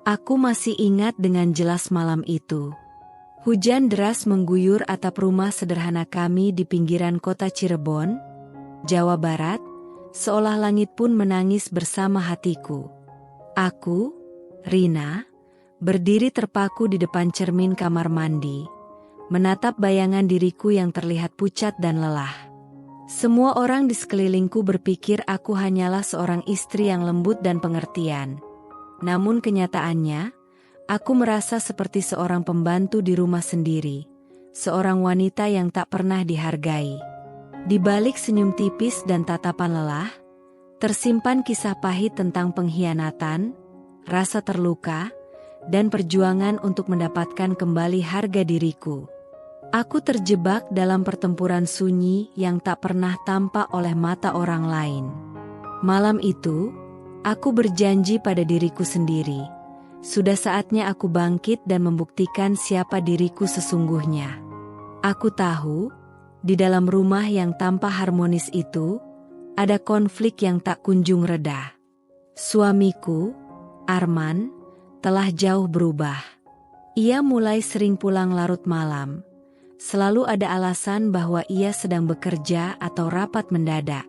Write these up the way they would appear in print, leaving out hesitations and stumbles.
Aku masih ingat dengan jelas malam itu. Hujan deras mengguyur atap rumah sederhana kami di pinggiran kota Cirebon, Jawa Barat, seolah langit pun menangis bersama hatiku. Aku, Rina, berdiri terpaku di depan cermin kamar mandi, menatap bayangan diriku yang terlihat pucat dan lelah. Semua orang di sekelilingku berpikir aku hanyalah seorang istri yang lembut dan pengertian. Namun kenyataannya, aku merasa seperti seorang pembantu di rumah sendiri, seorang wanita yang tak pernah dihargai. Di balik senyum tipis dan tatapan lelah, tersimpan kisah pahit tentang pengkhianatan, rasa terluka, dan perjuangan untuk mendapatkan kembali harga diriku. Aku terjebak dalam pertempuran sunyi yang tak pernah tampak oleh mata orang lain. Malam itu, aku berjanji pada diriku sendiri. Sudah saatnya aku bangkit dan membuktikan siapa diriku sesungguhnya. Aku tahu, di dalam rumah yang tanpa harmonis itu, ada konflik yang tak kunjung reda. Suamiku, Arman, telah jauh berubah. Ia mulai sering pulang larut malam. Selalu ada alasan bahwa ia sedang bekerja atau rapat mendadak.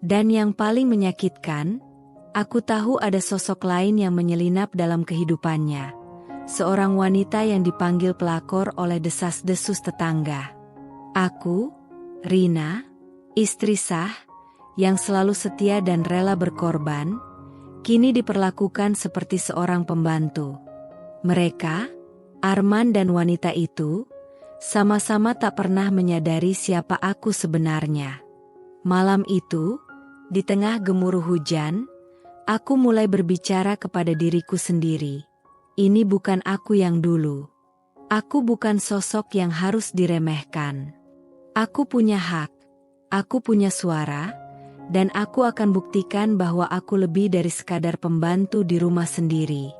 Dan yang paling menyakitkan, aku tahu ada sosok lain yang menyelinap dalam kehidupannya. Seorang wanita yang dipanggil pelakor oleh desas-desus tetangga. Aku, Rina, istri sah, yang selalu setia dan rela berkorban, kini diperlakukan seperti seorang pembantu. Mereka, Arman dan wanita itu, sama-sama tak pernah menyadari siapa aku sebenarnya. Malam itu, di tengah gemuruh hujan, aku mulai berbicara kepada diriku sendiri. Ini bukan aku yang dulu. Aku bukan sosok yang harus diremehkan. Aku punya hak, aku punya suara, dan aku akan buktikan bahwa aku lebih dari sekadar pembantu di rumah sendiri.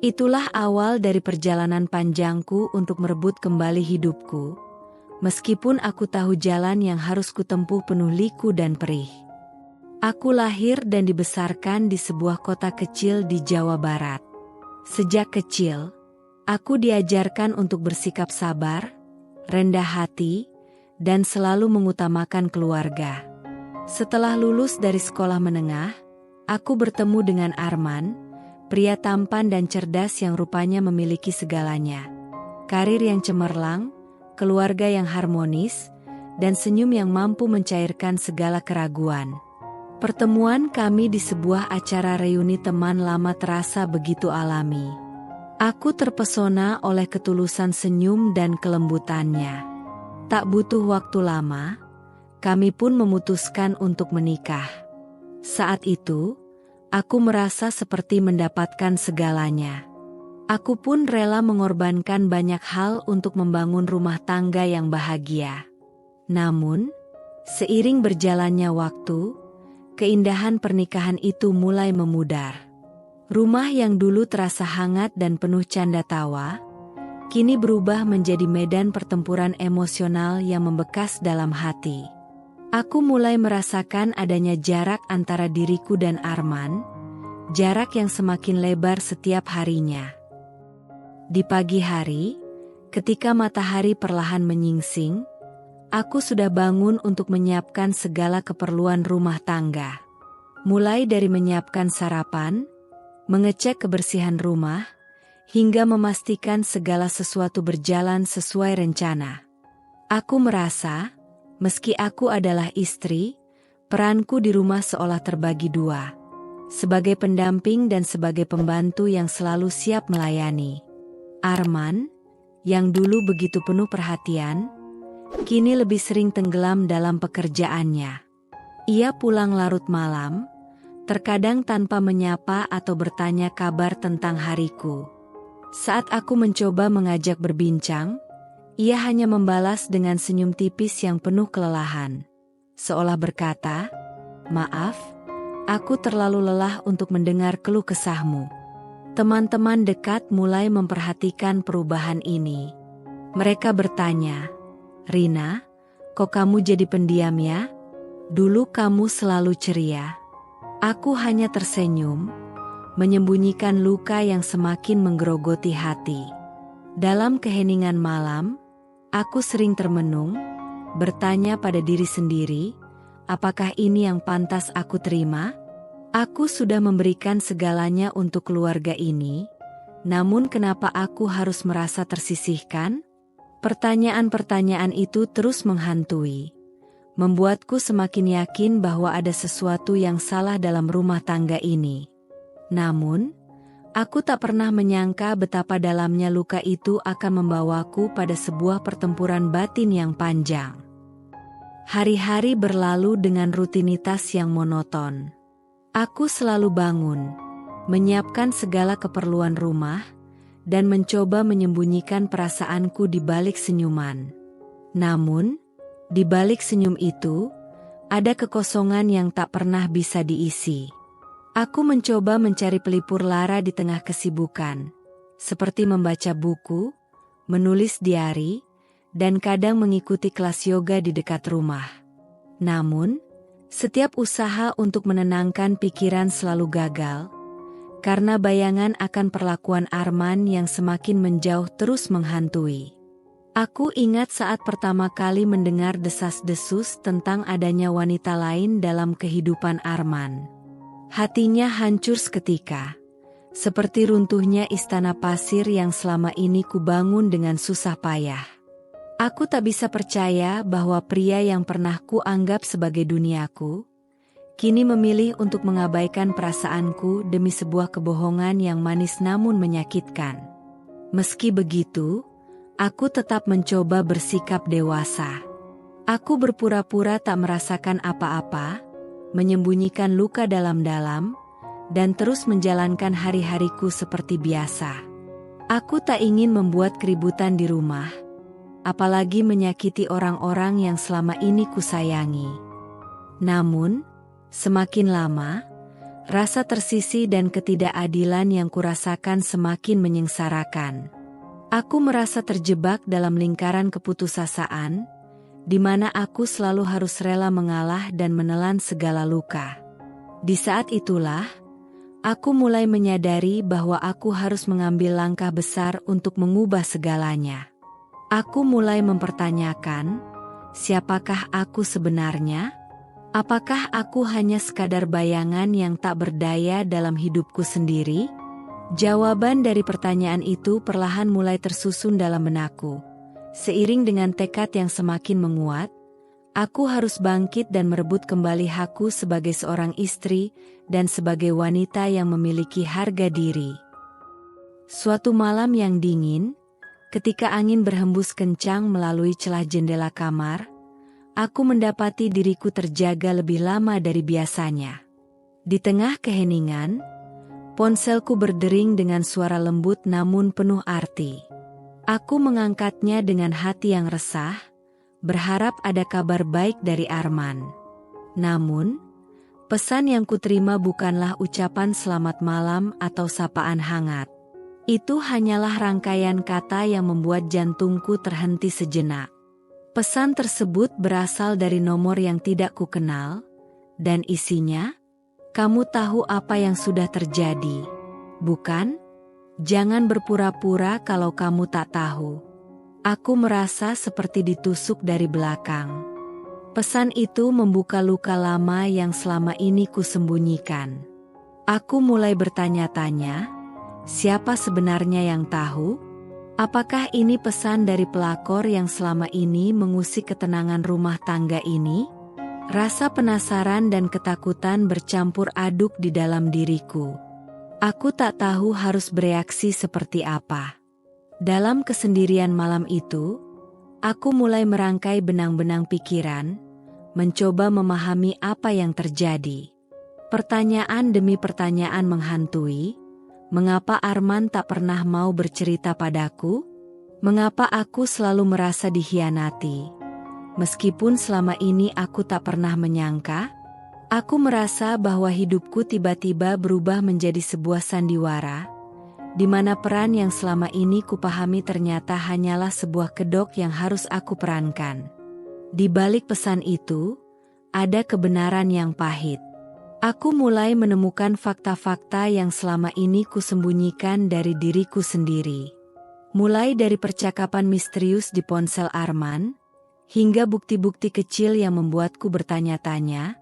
Itulah awal dari perjalanan panjangku untuk merebut kembali hidupku, meskipun aku tahu jalan yang harus kutempuh penuh liku dan perih. Aku lahir dan dibesarkan di sebuah kota kecil di Jawa Barat. Sejak kecil, aku diajarkan untuk bersikap sabar, rendah hati, dan selalu mengutamakan keluarga. Setelah lulus dari sekolah menengah, aku bertemu dengan Arman, pria tampan dan cerdas yang rupanya memiliki segalanya. Karir yang cemerlang, keluarga yang harmonis, dan senyum yang mampu mencairkan segala keraguan. Pertemuan kami di sebuah acara reuni teman lama terasa begitu alami. Aku terpesona oleh ketulusan senyum dan kelembutannya. Tak butuh waktu lama, kami pun memutuskan untuk menikah. Saat itu, aku merasa seperti mendapatkan segalanya. Aku pun rela mengorbankan banyak hal untuk membangun rumah tangga yang bahagia. Namun, seiring berjalannya waktu, keindahan pernikahan itu mulai memudar. Rumah yang dulu terasa hangat dan penuh canda tawa, kini berubah menjadi medan pertempuran emosional yang membekas dalam hati. Aku mulai merasakan adanya jarak antara diriku dan Arman, jarak yang semakin lebar setiap harinya. Di pagi hari, ketika matahari perlahan menyingsing, aku sudah bangun untuk menyiapkan segala keperluan rumah tangga. Mulai dari menyiapkan sarapan, mengecek kebersihan rumah, hingga memastikan segala sesuatu berjalan sesuai rencana. Aku merasa, meski aku adalah istri, peranku di rumah seolah terbagi dua. Sebagai pendamping dan sebagai pembantu yang selalu siap melayani. Arman, yang dulu begitu penuh perhatian, kini lebih sering tenggelam dalam pekerjaannya. Ia pulang larut malam, terkadang tanpa menyapa atau bertanya kabar tentang hariku. Saat aku mencoba mengajak berbincang, ia hanya membalas dengan senyum tipis yang penuh kelelahan. Seolah berkata, "Maaf, aku terlalu lelah untuk mendengar keluh kesahmu." Teman-teman dekat mulai memperhatikan perubahan ini. Mereka bertanya, "Rina, kok kamu jadi pendiam ya? Dulu kamu selalu ceria." Aku hanya tersenyum, menyembunyikan luka yang semakin menggerogoti hati. Dalam keheningan malam, aku sering termenung, bertanya pada diri sendiri, apakah ini yang pantas aku terima? Aku sudah memberikan segalanya untuk keluarga ini, namun kenapa aku harus merasa tersisihkan? Pertanyaan-pertanyaan itu terus menghantui, membuatku semakin yakin bahwa ada sesuatu yang salah dalam rumah tangga ini. Namun, aku tak pernah menyangka betapa dalamnya luka itu akan membawaku pada sebuah pertempuran batin yang panjang. Hari-hari berlalu dengan rutinitas yang monoton. Aku selalu bangun, menyiapkan segala keperluan rumah, dan mencoba menyembunyikan perasaanku di balik senyuman. Namun, di balik senyum itu, ada kekosongan yang tak pernah bisa diisi. Aku mencoba mencari pelipur lara di tengah kesibukan, seperti membaca buku, menulis diari, dan kadang mengikuti kelas yoga di dekat rumah. Namun, setiap usaha untuk menenangkan pikiran selalu gagal, karena bayangan akan perlakuan Arman yang semakin menjauh terus menghantui. Aku ingat saat pertama kali mendengar desas-desus tentang adanya wanita lain dalam kehidupan Arman. Hatinya hancur seketika, seperti runtuhnya istana pasir yang selama ini kubangun dengan susah payah. Aku tak bisa percaya bahwa pria yang pernah kuanggap sebagai duniaku, kini memilih untuk mengabaikan perasaanku demi sebuah kebohongan yang manis namun menyakitkan. Meski begitu, aku tetap mencoba bersikap dewasa. Aku berpura-pura tak merasakan apa-apa, menyembunyikan luka dalam-dalam, dan terus menjalankan hari-hariku seperti biasa. Aku tak ingin membuat keributan di rumah, apalagi menyakiti orang-orang yang selama ini kusayangi. Namun, semakin lama, rasa tersisih dan ketidakadilan yang kurasakan semakin menyengsarakan. Aku merasa terjebak dalam lingkaran keputusasaan, di mana aku selalu harus rela mengalah dan menelan segala luka. Di saat itulah, aku mulai menyadari bahwa aku harus mengambil langkah besar untuk mengubah segalanya. Aku mulai mempertanyakan, siapakah aku sebenarnya? Apakah aku hanya sekadar bayangan yang tak berdaya dalam hidupku sendiri? Jawaban dari pertanyaan itu perlahan mulai tersusun dalam benakku. Seiring dengan tekad yang semakin menguat, aku harus bangkit dan merebut kembali hakku sebagai seorang istri dan sebagai wanita yang memiliki harga diri. Suatu malam yang dingin, ketika angin berhembus kencang melalui celah jendela kamar, aku mendapati diriku terjaga lebih lama dari biasanya. Di tengah keheningan, ponselku berdering dengan suara lembut namun penuh arti. Aku mengangkatnya dengan hati yang resah, berharap ada kabar baik dari Arman. Namun, pesan yang kuterima bukanlah ucapan selamat malam atau sapaan hangat. Itu hanyalah rangkaian kata yang membuat jantungku terhenti sejenak. Pesan tersebut berasal dari nomor yang tidak kukenal, dan isinya, "Kamu tahu apa yang sudah terjadi, bukan? Jangan berpura-pura kalau kamu tak tahu." Aku merasa seperti ditusuk dari belakang. Pesan itu membuka luka lama yang selama ini kusembunyikan. Aku mulai bertanya-tanya, siapa sebenarnya yang tahu? Apakah ini pesan dari pelakor yang selama ini mengusik ketenangan rumah tangga ini? Rasa penasaran dan ketakutan bercampur aduk di dalam diriku. Aku tak tahu harus bereaksi seperti apa. Dalam kesendirian malam itu, aku mulai merangkai benang-benang pikiran, mencoba memahami apa yang terjadi. Pertanyaan demi pertanyaan menghantui. Mengapa Arman tak pernah mau bercerita padaku? Mengapa aku selalu merasa dikhianati? Meskipun selama ini aku tak pernah menyangka, aku merasa bahwa hidupku tiba-tiba berubah menjadi sebuah sandiwara, di mana peran yang selama ini kupahami ternyata hanyalah sebuah kedok yang harus aku perankan. Di balik pesan itu, ada kebenaran yang pahit. Aku mulai menemukan fakta-fakta yang selama ini kusembunyikan dari diriku sendiri. Mulai dari percakapan misterius di ponsel Arman, hingga bukti-bukti kecil yang membuatku bertanya-tanya,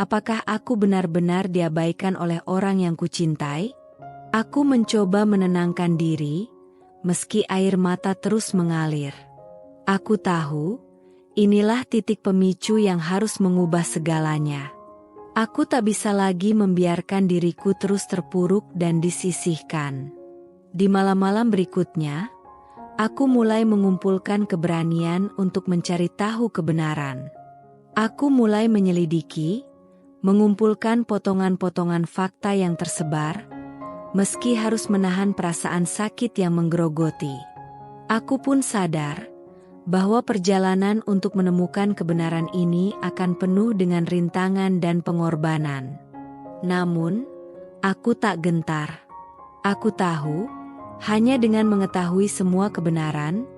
apakah aku benar-benar diabaikan oleh orang yang kucintai? Aku mencoba menenangkan diri, meski air mata terus mengalir. Aku tahu, inilah titik pemicu yang harus mengubah segalanya. Aku tak bisa lagi membiarkan diriku terus terpuruk dan disisihkan. Di malam-malam berikutnya, aku mulai mengumpulkan keberanian untuk mencari tahu kebenaran. Aku mulai menyelidiki, mengumpulkan potongan-potongan fakta yang tersebar, meski harus menahan perasaan sakit yang menggerogoti. Aku pun sadar bahwa perjalanan untuk menemukan kebenaran ini akan penuh dengan rintangan dan pengorbanan. Namun, aku tak gentar. Aku tahu, hanya dengan mengetahui semua kebenaran,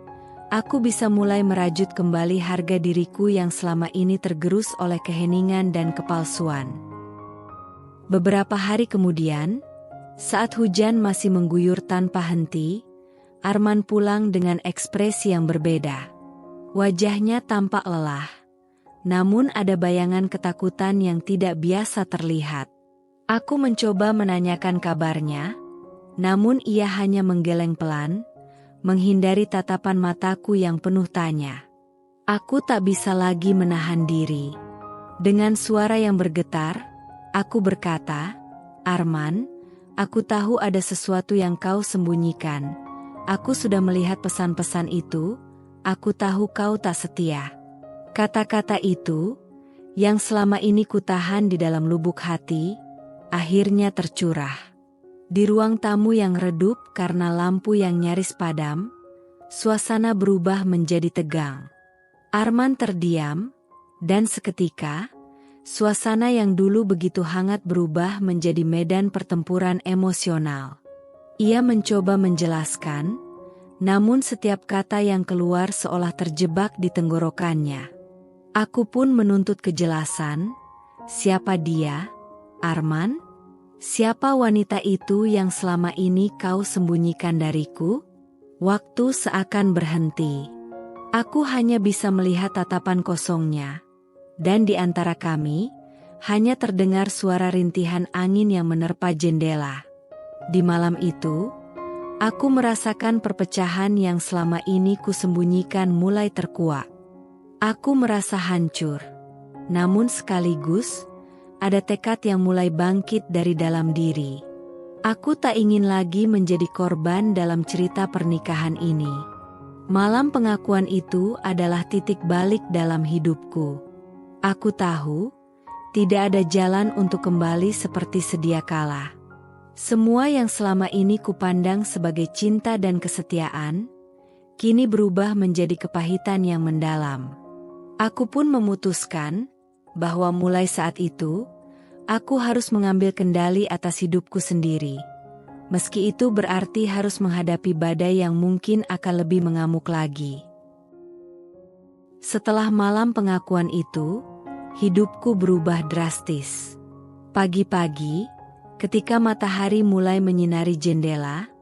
aku bisa mulai merajut kembali harga diriku yang selama ini tergerus oleh keheningan dan kepalsuan. Beberapa hari kemudian, saat hujan masih mengguyur tanpa henti, Arman pulang dengan ekspresi yang berbeda. Wajahnya tampak lelah, namun ada bayangan ketakutan yang tidak biasa terlihat. Aku mencoba menanyakan kabarnya, namun ia hanya menggeleng pelan, menghindari tatapan mataku yang penuh tanya. Aku tak bisa lagi menahan diri. Dengan suara yang bergetar, aku berkata, "Arman, aku tahu ada sesuatu yang kau sembunyikan. Aku sudah melihat pesan-pesan itu. Aku tahu kau tak setia." Kata-kata itu, yang selama ini kutahan di dalam lubuk hati, akhirnya tercurah. Di ruang tamu yang redup karena lampu yang nyaris padam, suasana berubah menjadi tegang. Arman terdiam, dan seketika, suasana yang dulu begitu hangat berubah menjadi medan pertempuran emosional. Ia mencoba menjelaskan, namun setiap kata yang keluar seolah terjebak di tenggorokannya. Aku pun menuntut kejelasan. Siapa dia, Arman? Siapa wanita itu yang selama ini kau sembunyikan dariku? Waktu seakan berhenti. Aku hanya bisa melihat tatapan kosongnya. Dan di antara kami, hanya terdengar suara rintihan angin yang menerpa jendela. Di malam itu, aku merasakan perpecahan yang selama ini kusembunyikan mulai terkuak. Aku merasa hancur. Namun sekaligus, ada tekad yang mulai bangkit dari dalam diri. Aku tak ingin lagi menjadi korban dalam cerita pernikahan ini. Malam pengakuan itu adalah titik balik dalam hidupku. Aku tahu, tidak ada jalan untuk kembali seperti sedia kala. Semua yang selama ini kupandang sebagai cinta dan kesetiaan, kini berubah menjadi kepahitan yang mendalam. Aku pun memutuskan bahwa mulai saat itu, aku harus mengambil kendali atas hidupku sendiri. Meski itu berarti harus menghadapi badai yang mungkin akan lebih mengamuk lagi. Setelah malam pengakuan itu, hidupku berubah drastis. Pagi-pagi, ketika matahari mulai menyinari jendela,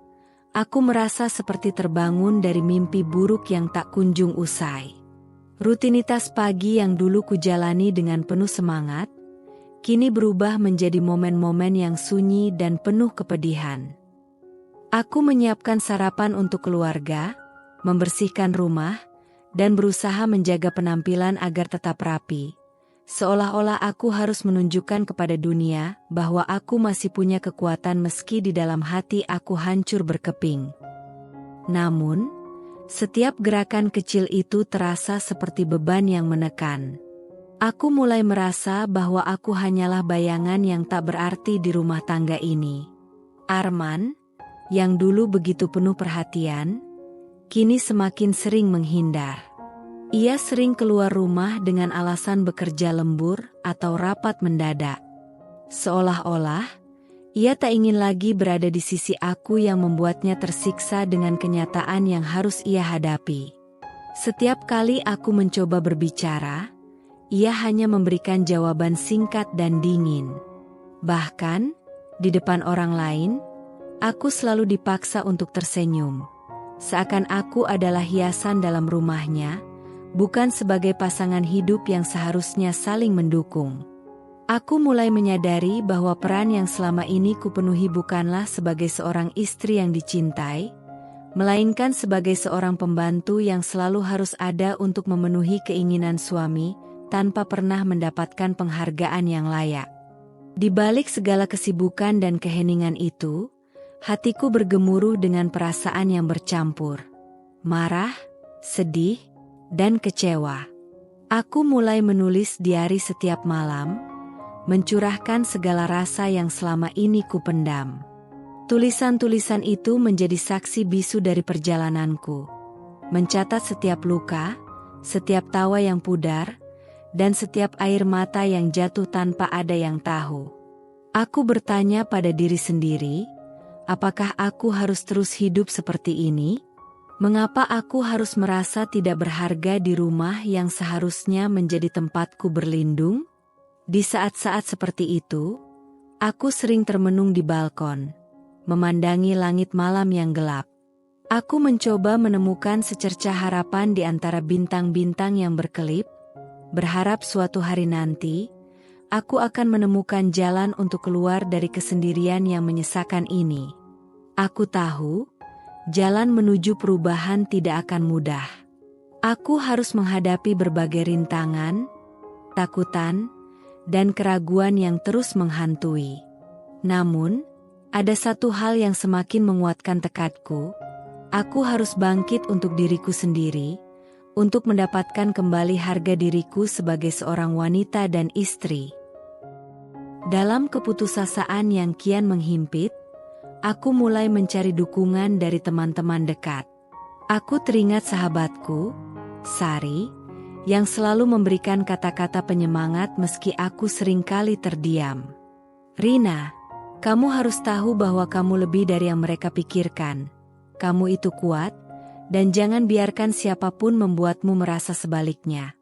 aku merasa seperti terbangun dari mimpi buruk yang tak kunjung usai. Rutinitas pagi yang dulu kujalani dengan penuh semangat, kini berubah menjadi momen-momen yang sunyi dan penuh kepedihan. Aku menyiapkan sarapan untuk keluarga, membersihkan rumah, dan berusaha menjaga penampilan agar tetap rapi. Seolah-olah aku harus menunjukkan kepada dunia bahwa aku masih punya kekuatan meski di dalam hati aku hancur berkeping. Namun, setiap gerakan kecil itu terasa seperti beban yang menekan. Aku mulai merasa bahwa aku hanyalah bayangan yang tak berarti di rumah tangga ini. Arman, yang dulu begitu penuh perhatian, kini semakin sering menghindar. Ia sering keluar rumah dengan alasan bekerja lembur atau rapat mendadak. Seolah-olah, ia tak ingin lagi berada di sisi aku yang membuatnya tersiksa dengan kenyataan yang harus ia hadapi. Setiap kali aku mencoba berbicara, ia hanya memberikan jawaban singkat dan dingin. Bahkan, di depan orang lain, aku selalu dipaksa untuk tersenyum. Seakan aku adalah hiasan dalam rumahnya, bukan sebagai pasangan hidup yang seharusnya saling mendukung. Aku mulai menyadari bahwa peran yang selama ini kupenuhi bukanlah sebagai seorang istri yang dicintai, melainkan sebagai seorang pembantu yang selalu harus ada untuk memenuhi keinginan suami, tanpa pernah mendapatkan penghargaan yang layak. Di balik segala kesibukan dan keheningan itu, hatiku bergemuruh dengan perasaan yang bercampur. Marah, sedih, dan kecewa. Aku mulai menulis diari setiap malam, mencurahkan segala rasa yang selama ini kupendam. Tulisan-tulisan itu menjadi saksi bisu dari perjalananku, mencatat setiap luka, setiap tawa yang pudar, dan setiap air mata yang jatuh tanpa ada yang tahu. Aku bertanya pada diri sendiri, apakah aku harus terus hidup seperti ini? Mengapa aku harus merasa tidak berharga di rumah yang seharusnya menjadi tempatku berlindung? Di saat-saat seperti itu, aku sering termenung di balkon, memandangi langit malam yang gelap. Aku mencoba menemukan secercah harapan di antara bintang-bintang yang berkelip, berharap suatu hari nanti, aku akan menemukan jalan untuk keluar dari kesendirian yang menyesakan ini. Aku tahu, jalan menuju perubahan tidak akan mudah. Aku harus menghadapi berbagai rintangan, takutan, dan keraguan yang terus menghantui. Namun, ada satu hal yang semakin menguatkan tekadku. Aku harus bangkit untuk diriku sendiri, untuk mendapatkan kembali harga diriku sebagai seorang wanita dan istri. Dalam keputusasaan yang kian menghimpit, aku mulai mencari dukungan dari teman-teman dekat. Aku teringat sahabatku, Sari, yang selalu memberikan kata-kata penyemangat meski aku seringkali terdiam. Rina, kamu harus tahu bahwa kamu lebih dari yang mereka pikirkan. Kamu itu kuat, dan jangan biarkan siapapun membuatmu merasa sebaliknya,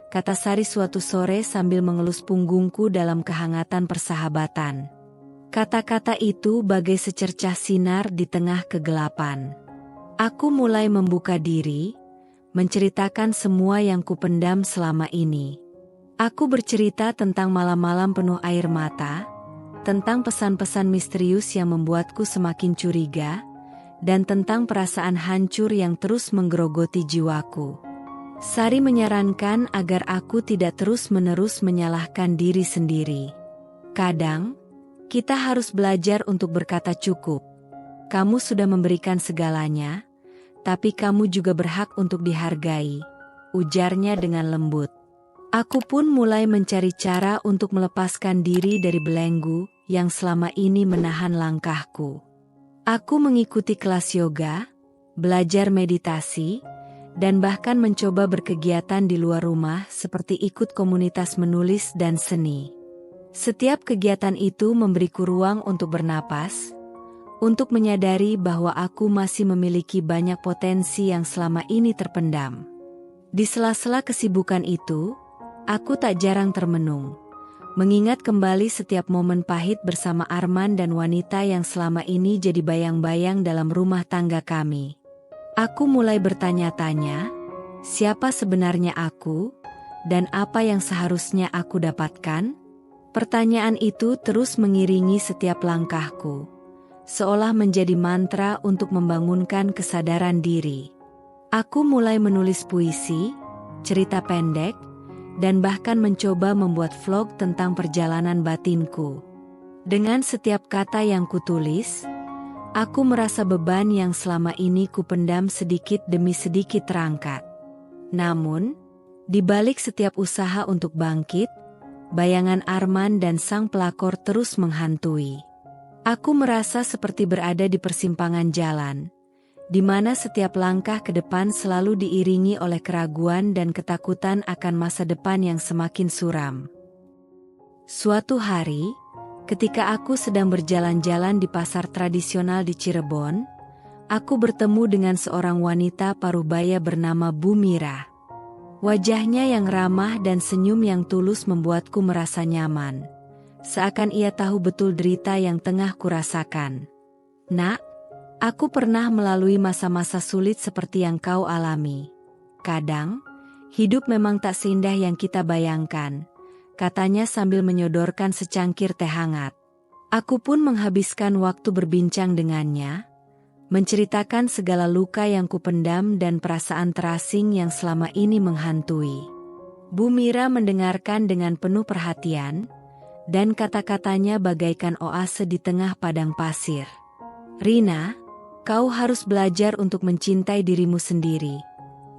kata Sari suatu sore sambil mengelus punggungku dalam kehangatan persahabatan. Kata-kata itu bagai secercah sinar di tengah kegelapan. Aku mulai membuka diri, menceritakan semua yang kupendam selama ini. Aku bercerita tentang malam-malam penuh air mata, tentang pesan-pesan misterius yang membuatku semakin curiga, dan tentang perasaan hancur yang terus menggerogoti jiwaku. Sari menyarankan agar aku tidak terus-menerus menyalahkan diri sendiri. Kadang, kita harus belajar untuk berkata cukup. Kamu sudah memberikan segalanya, tapi kamu juga berhak untuk dihargai, ujarnya dengan lembut. Aku pun mulai mencari cara untuk melepaskan diri dari belenggu yang selama ini menahan langkahku. Aku mengikuti kelas yoga, belajar meditasi, dan bahkan mencoba berkegiatan di luar rumah seperti ikut komunitas menulis dan seni. Setiap kegiatan itu memberiku ruang untuk bernapas, untuk menyadari bahwa aku masih memiliki banyak potensi yang selama ini terpendam. Di sela-sela kesibukan itu, aku tak jarang termenung, mengingat kembali setiap momen pahit bersama Arman dan wanita yang selama ini jadi bayang-bayang dalam rumah tangga kami. Aku mulai bertanya-tanya, siapa sebenarnya aku, dan apa yang seharusnya aku dapatkan? Pertanyaan itu terus mengiringi setiap langkahku, seolah menjadi mantra untuk membangunkan kesadaran diri. Aku mulai menulis puisi, cerita pendek, dan bahkan mencoba membuat vlog tentang perjalanan batinku. Dengan setiap kata yang kutulis, aku merasa beban yang selama ini kupendam sedikit demi sedikit terangkat. Namun, di balik setiap usaha untuk bangkit, bayangan Arman dan sang pelakor terus menghantui. Aku merasa seperti berada di persimpangan jalan, di mana setiap langkah ke depan selalu diiringi oleh keraguan dan ketakutan akan masa depan yang semakin suram. Suatu hari, ketika aku sedang berjalan-jalan di pasar tradisional di Cirebon, aku bertemu dengan seorang wanita parubaya bernama Bu Mira. Wajahnya yang ramah dan senyum yang tulus membuatku merasa nyaman, seakan ia tahu betul derita yang tengah kurasakan. Nak, aku pernah melalui masa-masa sulit seperti yang kau alami. Kadang, hidup memang tak seindah yang kita bayangkan, katanya sambil menyodorkan secangkir teh hangat. Aku pun menghabiskan waktu berbincang dengannya, menceritakan segala luka yang kupendam dan perasaan terasing yang selama ini menghantui. Bu Mira mendengarkan dengan penuh perhatian, dan kata-katanya bagaikan oase di tengah padang pasir. Rina, kau harus belajar untuk mencintai dirimu sendiri.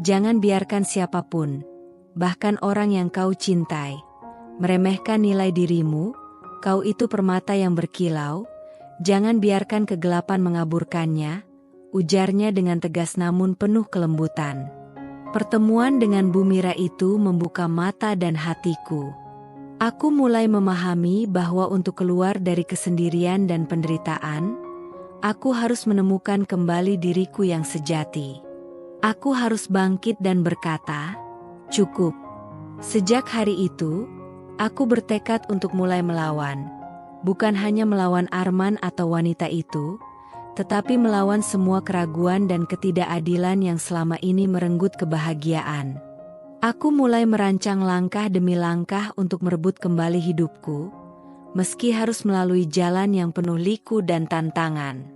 Jangan biarkan siapapun, bahkan orang yang kau cintai, meremehkan nilai dirimu. Kau itu permata yang berkilau, jangan biarkan kegelapan mengaburkannya, ujarnya dengan tegas namun penuh kelembutan. Pertemuan dengan Bu Mira itu membuka mata dan hatiku. Aku mulai memahami bahwa untuk keluar dari kesendirian dan penderitaan, aku harus menemukan kembali diriku yang sejati. Aku harus bangkit dan berkata, cukup. Sejak hari itu, aku bertekad untuk mulai melawan. Bukan hanya melawan Arman atau wanita itu, tetapi melawan semua keraguan dan ketidakadilan yang selama ini merenggut kebahagiaan. Aku mulai merancang langkah demi langkah untuk merebut kembali hidupku, meski harus melalui jalan yang penuh liku dan tantangan.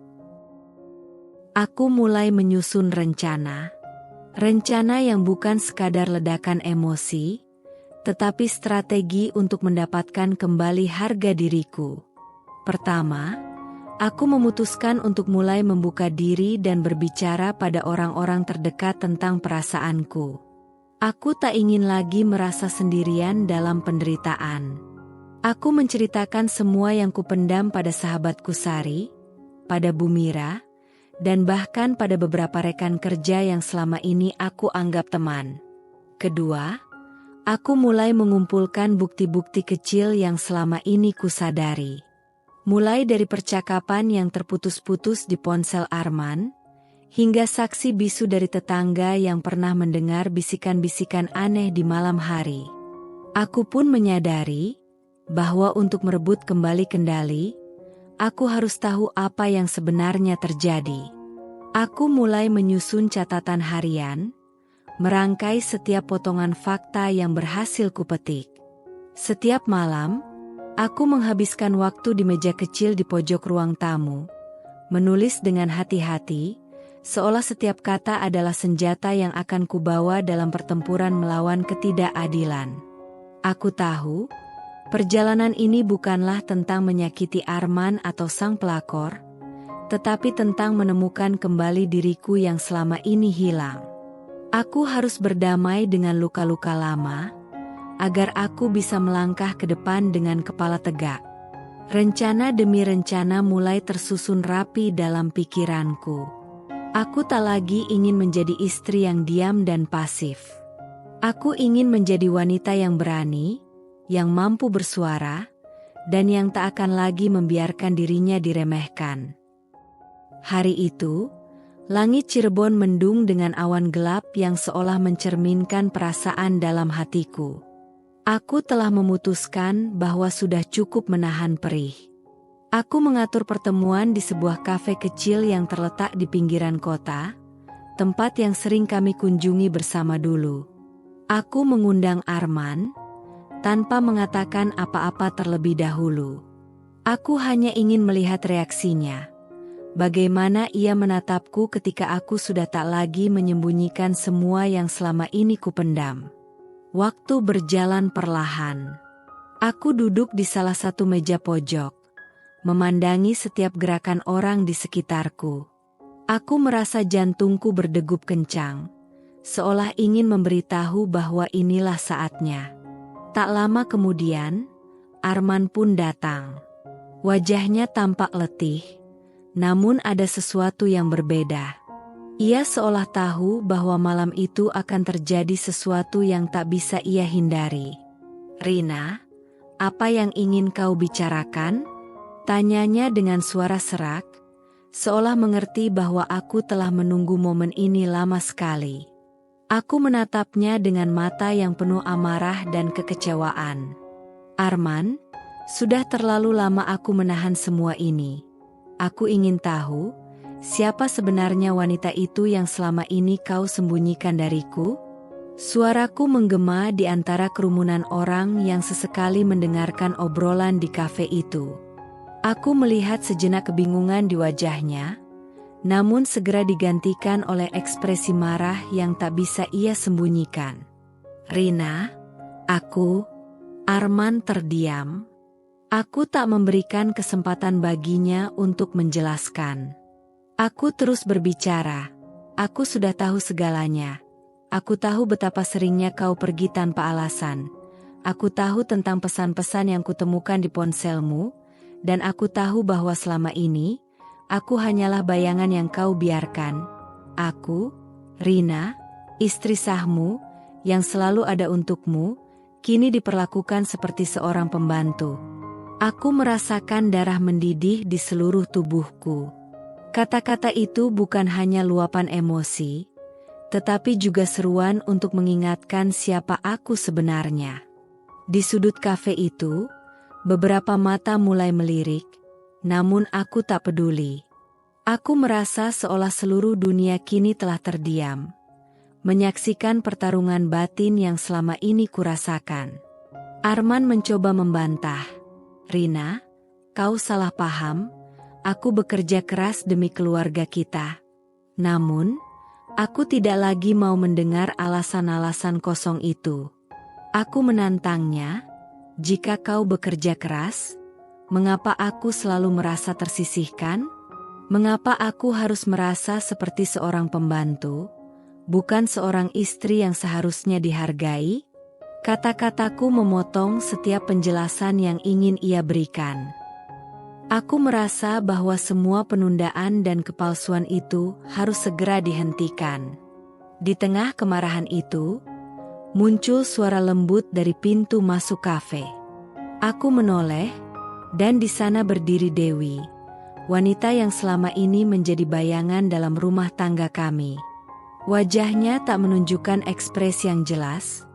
Aku mulai menyusun rencana. Rencana yang bukan sekadar ledakan emosi, tetapi strategi untuk mendapatkan kembali harga diriku. Pertama, aku memutuskan untuk mulai membuka diri dan berbicara pada orang-orang terdekat tentang perasaanku. Aku tak ingin lagi merasa sendirian dalam penderitaan. Aku menceritakan semua yang kupendam pada sahabatku Sari, pada Bu Mira, dan bahkan pada beberapa rekan kerja yang selama ini aku anggap teman. Kedua, aku mulai mengumpulkan bukti-bukti kecil yang selama ini kusadari. Mulai dari percakapan yang terputus-putus di ponsel Arman, hingga saksi bisu dari tetangga yang pernah mendengar bisikan-bisikan aneh di malam hari. Aku pun menyadari bahwa untuk merebut kembali kendali, aku harus tahu apa yang sebenarnya terjadi. Aku mulai menyusun catatan harian, merangkai setiap potongan fakta yang berhasil kupetik. Setiap malam, aku menghabiskan waktu di meja kecil di pojok ruang tamu, menulis dengan hati-hati, seolah setiap kata adalah senjata yang akan kubawa dalam pertempuran melawan ketidakadilan. Aku tahu, perjalanan ini bukanlah tentang menyakiti Arman atau sang pelakor, tetapi tentang menemukan kembali diriku yang selama ini hilang. Aku harus berdamai dengan luka-luka lama, agar aku bisa melangkah ke depan dengan kepala tegak. Rencana demi rencana mulai tersusun rapi dalam pikiranku. Aku tak lagi ingin menjadi istri yang diam dan pasif. Aku ingin menjadi wanita yang berani, yang mampu bersuara, dan yang tak akan lagi membiarkan dirinya diremehkan. Hari itu, langit Cirebon mendung dengan awan gelap yang seolah mencerminkan perasaan dalam hatiku. Aku telah memutuskan bahwa sudah cukup menahan perih. Aku mengatur pertemuan di sebuah kafe kecil yang terletak di pinggiran kota, tempat yang sering kami kunjungi bersama dulu. Aku mengundang Arman, tanpa mengatakan apa-apa terlebih dahulu. Aku hanya ingin melihat reaksinya. Bagaimana ia menatapku ketika aku sudah tak lagi menyembunyikan semua yang selama ini kupendam. Waktu berjalan perlahan. Aku duduk di salah satu meja pojok, memandangi setiap gerakan orang di sekitarku. Aku merasa jantungku berdegup kencang, seolah ingin memberitahu bahwa inilah saatnya. Tak lama kemudian, Arman pun datang. Wajahnya tampak letih, namun ada sesuatu yang berbeda. Ia seolah tahu bahwa malam itu akan terjadi sesuatu yang tak bisa ia hindari. "Rina, apa yang ingin kau bicarakan?" Tanyanya dengan suara serak, seolah mengerti bahwa aku telah menunggu momen ini lama sekali. Aku menatapnya dengan mata yang penuh amarah dan kekecewaan. "Arman, Sudah terlalu lama aku menahan semua ini. Aku ingin tahu, siapa sebenarnya wanita itu yang selama ini kau sembunyikan dariku? Suaraku menggema di antara kerumunan orang yang sesekali mendengarkan obrolan di kafe itu. Aku melihat sejenak kebingungan di wajahnya, namun segera digantikan oleh ekspresi marah yang tak bisa ia sembunyikan. Rina, Arman terdiam. Aku tak memberikan kesempatan baginya untuk menjelaskan. Aku terus berbicara. Aku sudah tahu segalanya. Aku tahu betapa seringnya kau pergi tanpa alasan. Aku tahu tentang pesan-pesan yang kutemukan di ponselmu, dan aku tahu bahwa selama ini, aku hanyalah bayangan yang kau biarkan. Aku, Rina, istri sahmu, yang selalu ada untukmu, kini diperlakukan seperti seorang pembantu. Aku merasakan darah mendidih di seluruh tubuhku. Kata-kata itu bukan hanya luapan emosi, tetapi juga seruan untuk mengingatkan siapa aku sebenarnya. Di sudut kafe itu, beberapa mata mulai melirik, namun aku tak peduli. Aku merasa seolah seluruh dunia kini telah terdiam, menyaksikan pertarungan batin yang selama ini kurasakan. Arman mencoba membantah. Rina, kau salah paham, aku bekerja keras demi keluarga kita. Namun, aku tidak lagi mau mendengar alasan-alasan kosong itu. Aku menantangnya, jika kau bekerja keras, mengapa aku selalu merasa tersisihkan? Mengapa aku harus merasa seperti seorang pembantu, bukan seorang istri yang seharusnya dihargai? Kata-kataku memotong setiap penjelasan yang ingin ia berikan. Aku merasa bahwa semua penundaan dan kepalsuan itu harus segera dihentikan. Di tengah kemarahan itu, muncul suara lembut dari pintu masuk kafe. Aku menoleh, dan di sana berdiri Dewi, wanita yang selama ini menjadi bayangan dalam rumah tangga kami. Wajahnya tak menunjukkan ekspresi yang jelas,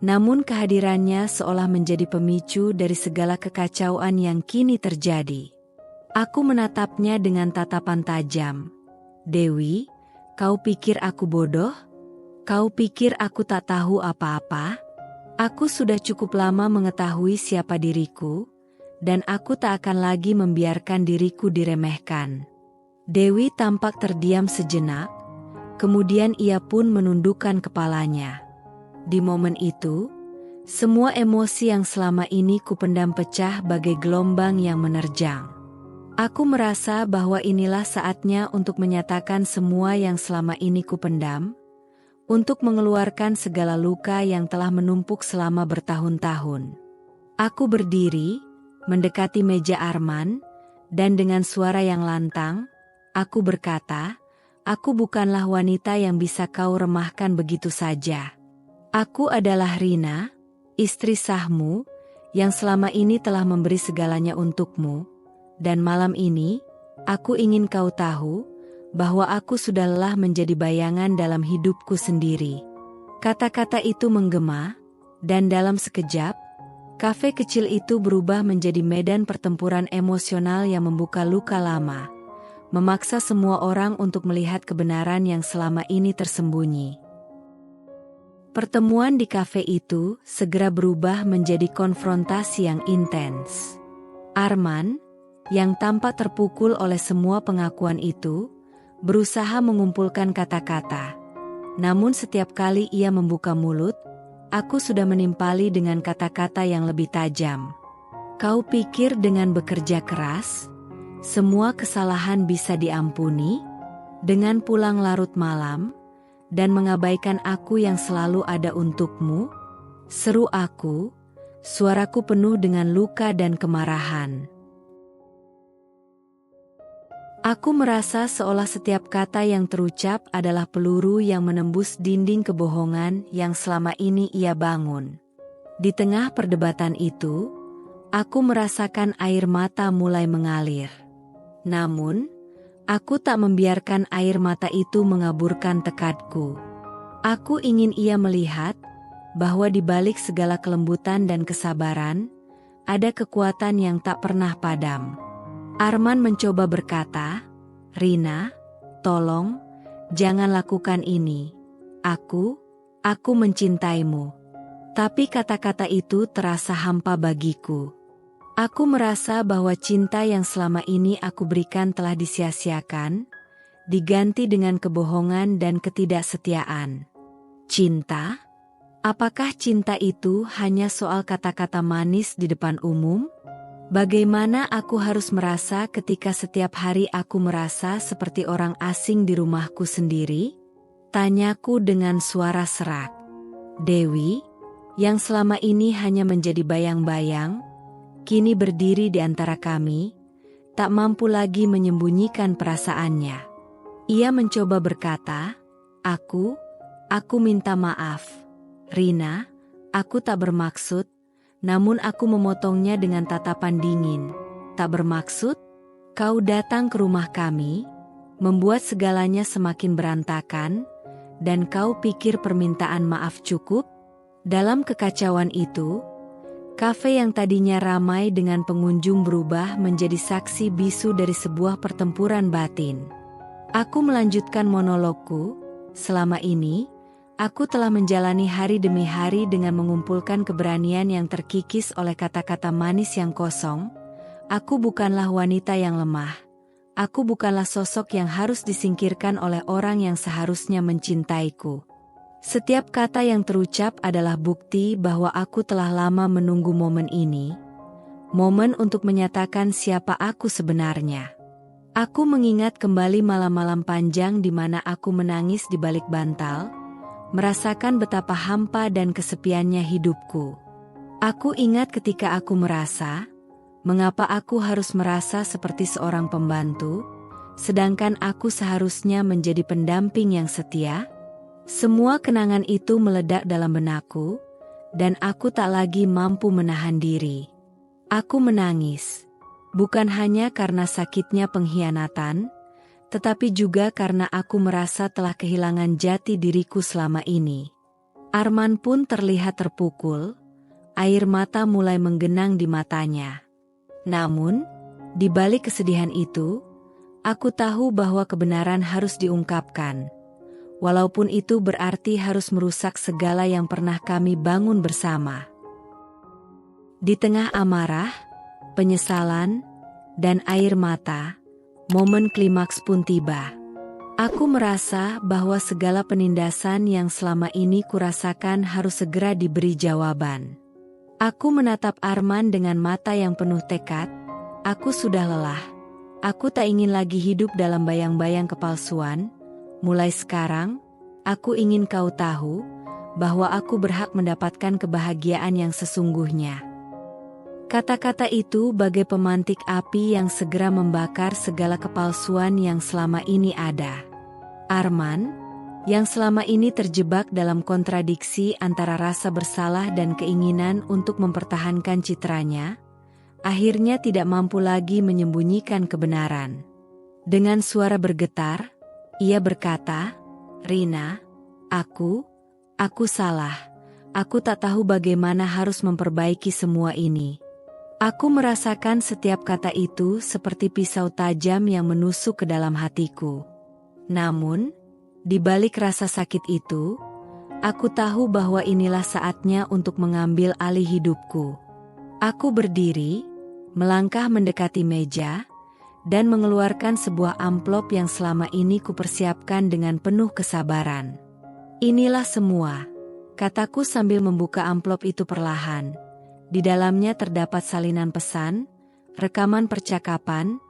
namun kehadirannya seolah menjadi pemicu dari segala kekacauan yang kini terjadi. Aku menatapnya dengan tatapan tajam. Dewi, kau pikir aku bodoh? Kau pikir aku tak tahu apa-apa? Aku sudah cukup lama mengetahui siapa diriku, dan aku tak akan lagi membiarkan diriku diremehkan. Dewi tampak terdiam sejenak, kemudian ia pun menundukkan kepalanya. Di momen itu, semua emosi yang selama ini kupendam pecah bagai gelombang yang menerjang. Aku merasa bahwa inilah saatnya untuk menyatakan semua yang selama ini kupendam, untuk mengeluarkan segala luka yang telah menumpuk selama bertahun-tahun. Aku berdiri, mendekati meja Arman, dan dengan suara yang lantang, aku berkata, aku bukanlah wanita yang bisa kau remahkan begitu saja. Aku adalah Rina, istri sahmu, yang selama ini telah memberi segalanya untukmu, dan malam ini, aku ingin kau tahu, bahwa aku sudah lelah menjadi bayangan dalam hidupku sendiri. Kata-kata itu menggema, dan dalam sekejap, kafe kecil itu berubah menjadi medan pertempuran emosional yang membuka luka lama, memaksa semua orang untuk melihat kebenaran yang selama ini tersembunyi. Pertemuan di kafe itu segera berubah menjadi konfrontasi yang intens. Arman, yang tampak terpukul oleh semua pengakuan itu, berusaha mengumpulkan kata-kata. Namun setiap kali ia membuka mulut, aku sudah menimpali dengan kata-kata yang lebih tajam. Kau pikir dengan bekerja keras, semua kesalahan bisa diampuni? Dengan pulang larut malam, dan mengabaikan aku yang selalu ada untukmu? Seru aku, suaraku penuh dengan luka dan kemarahan. Aku merasa seolah setiap kata yang terucap adalah peluru yang menembus dinding kebohongan yang selama ini ia bangun. Di tengah perdebatan itu, aku merasakan air mata mulai mengalir. Namun, aku tak membiarkan air mata itu mengaburkan tekadku. Aku ingin ia melihat bahwa di balik segala kelembutan dan kesabaran, ada kekuatan yang tak pernah padam. Arman mencoba berkata, "Rina, tolong, jangan lakukan ini. Aku mencintaimu." Tapi kata-kata itu terasa hampa bagiku. Aku merasa bahwa cinta yang selama ini aku berikan telah disia-siakan, diganti dengan kebohongan dan ketidaksetiaan. Cinta? Apakah cinta itu hanya soal kata-kata manis di depan umum? Bagaimana aku harus merasa ketika setiap hari aku merasa seperti orang asing di rumahku sendiri? Tanyaku dengan suara serak. Dewi, yang selama ini hanya menjadi bayang-bayang, kini berdiri di antara kami, tak mampu lagi menyembunyikan perasaannya. Ia mencoba berkata, Aku minta maaf. Rina, aku tak bermaksud, namun aku memotongnya dengan tatapan dingin. Tak bermaksud? Kau datang ke rumah kami, membuat segalanya semakin berantakan, dan kau pikir permintaan maaf cukup? Dalam kekacauan itu, kafe yang tadinya ramai dengan pengunjung berubah menjadi saksi bisu dari sebuah pertempuran batin. Aku melanjutkan monologku, selama ini, aku telah menjalani hari demi hari dengan mengumpulkan keberanian yang terkikis oleh kata-kata manis yang kosong. Aku bukanlah wanita yang lemah. Aku bukanlah sosok yang harus disingkirkan oleh orang yang seharusnya mencintaiku. Setiap kata yang terucap adalah bukti bahwa aku telah lama menunggu momen ini. Momen untuk menyatakan siapa aku sebenarnya. Aku mengingat kembali malam-malam panjang di mana aku menangis di balik bantal, merasakan betapa hampa dan kesepiannya hidupku. Aku ingat ketika aku merasa, mengapa aku harus merasa seperti seorang pembantu, sedangkan aku seharusnya menjadi pendamping yang setia? Semua kenangan itu meledak dalam benakku, dan aku tak lagi mampu menahan diri. Aku menangis. Bukan hanya karena sakitnya pengkhianatan, tetapi juga karena aku merasa telah kehilangan jati diriku selama ini. Arman pun terlihat terpukul, air mata mulai menggenang di matanya. Namun, di balik kesedihan itu, aku tahu bahwa kebenaran harus diungkapkan. Walaupun itu berarti harus merusak segala yang pernah kami bangun bersama. Di tengah amarah, penyesalan, dan air mata, momen klimaks pun tiba. Aku merasa bahwa segala penindasan yang selama ini kurasakan harus segera diberi jawaban. Aku menatap Arman dengan mata yang penuh tekad. Aku sudah lelah. Aku tak ingin lagi hidup dalam bayang-bayang kepalsuan. Mulai sekarang, aku ingin kau tahu bahwa aku berhak mendapatkan kebahagiaan yang sesungguhnya. Kata-kata itu bagai pemantik api yang segera membakar segala kepalsuan yang selama ini ada. Arman, yang selama ini terjebak dalam kontradiksi antara rasa bersalah dan keinginan untuk mempertahankan citranya, akhirnya tidak mampu lagi menyembunyikan kebenaran. Dengan suara bergetar, ia berkata, "Rina, aku salah. Aku tak tahu bagaimana harus memperbaiki semua ini." Aku merasakan setiap kata itu seperti pisau tajam yang menusuk ke dalam hatiku. Namun, di balik rasa sakit itu, aku tahu bahwa inilah saatnya untuk mengambil alih hidupku. Aku berdiri, melangkah mendekati meja, dan mengeluarkan sebuah amplop yang selama ini kupersiapkan dengan penuh kesabaran. "Inilah semua," kataku sambil membuka amplop itu perlahan. Di dalamnya terdapat salinan pesan, rekaman percakapan,